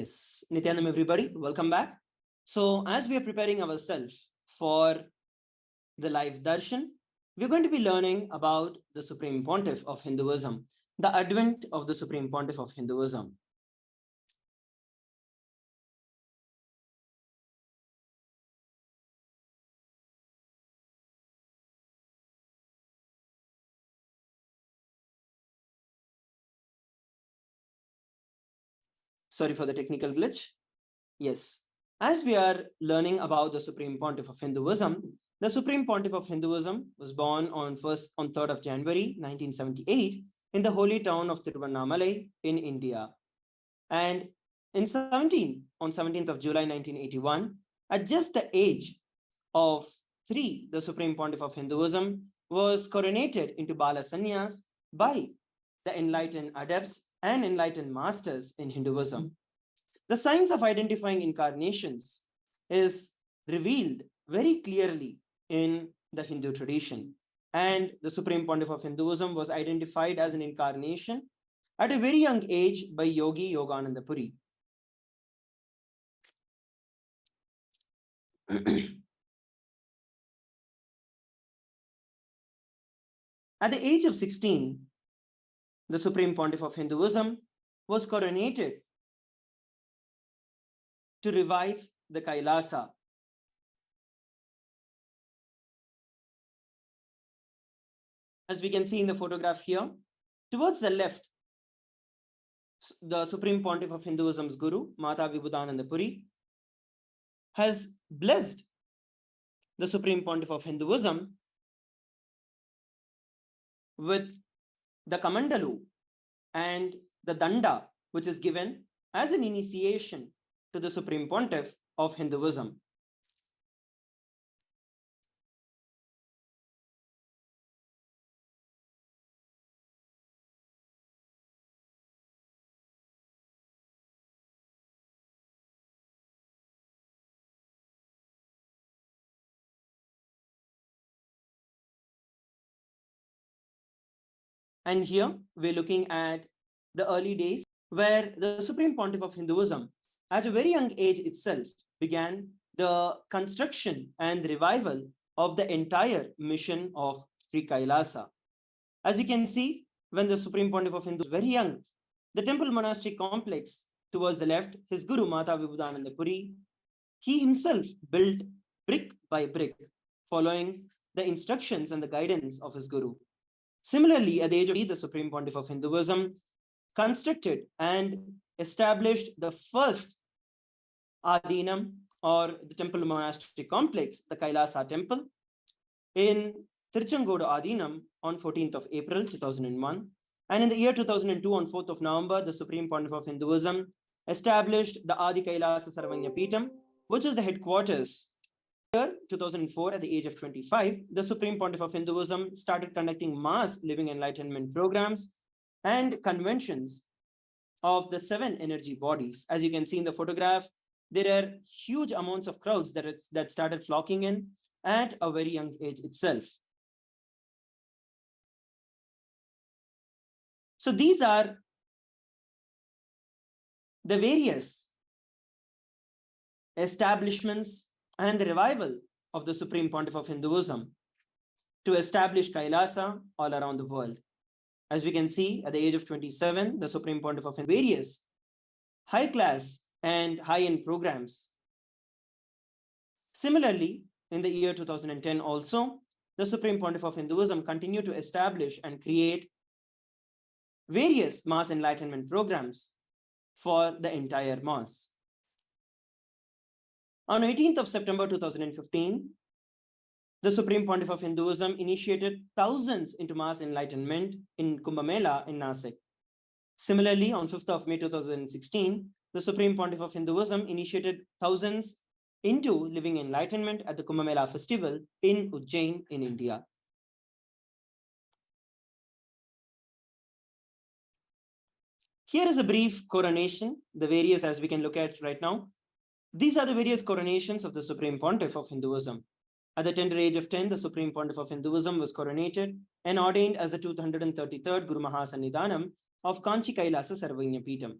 Yes, Nithyananda, everybody, welcome back. So, as we are preparing ourselves for the live Darshan, we're going to be learning about the Supreme Pontiff of Hinduism, the advent of the Supreme Pontiff of Hinduism. Sorry for the technical glitch. Yes, as we are learning about the Supreme Pontiff of Hinduism, the Supreme Pontiff of Hinduism was born on 3rd of January 1978 in the holy town of Tiruvannamalai in India. And on 17th of July 1981, at just the age of 3, the Supreme Pontiff of Hinduism was coronated into Bala Sannyas by the enlightened adepts and enlightened masters in Hinduism. The science of identifying incarnations is revealed very clearly in the Hindu tradition. And the Supreme Pontiff of Hinduism was identified as an incarnation at a very young age by Yogi Yogananda Puri. At the age of 16, the Supreme Pontiff of Hinduism was coronated to revive the Kailasa. As we can see in the photograph here, towards the left, the Supreme Pontiff of Hinduism's Guru, Mata Vibhudananda Puri, has blessed the Supreme Pontiff of Hinduism with the Kamandalu and the Danda, which is given as an initiation to the Supreme Pontiff of Hinduism. And here we're looking at the early days where the Supreme Pontiff of Hinduism, at a very young age itself, began the construction and revival of the entire mission of Sri Kailasa. As you can see, when the Supreme Pontiff of Hinduism was very young, the temple monastic complex towards the left, his Guru Mata Vibhudananda Puri, he himself built brick by brick, following the instructions and the guidance of his Guru. Similarly, at the age of 3, the Supreme Pontiff of Hinduism constructed and established the first Adinam, or the temple monastic complex, the Kailasa temple, in Tiruchengodu Adinam on 14th of April 2001. And in the year 2002, on 4th of November, the Supreme Pontiff of Hinduism established the Adi Kailasa Sarvanya Peetham, which is the headquarters. Year 2004, at the age of 25, the Supreme Pontiff of Hinduism started conducting mass living enlightenment programs and conventions of the 7 energy bodies. As you can see in the photograph, there are huge amounts of crowds that started flocking in at a very young age itself. So these are the various establishments and the revival of the Supreme Pontiff of Hinduism to establish Kailasa all around the world. As we can see, at the age of 27, the Supreme Pontiff of various high-class and high-end programs. Similarly, in the year 2010 also, the Supreme Pontiff of Hinduism continued to establish and create various mass enlightenment programs for the entire mass. On 18th of September 2015, the Supreme Pontiff of Hinduism initiated thousands into mass enlightenment in Kumbh Mela in Nasik. Similarly, on 5th of May 2016, the Supreme Pontiff of Hinduism initiated thousands into living enlightenment at the Kumbh Mela festival in Ujjain in India. Here is a brief coronation, the various as we can look at right now. These are the various coronations of the Supreme Pontiff of Hinduism. At the tender age of 10, the Supreme Pontiff of Hinduism was coronated and ordained as the 233rd Guru Mahasannidhanam of Kanchi Kailasa Sarvanya Peetham.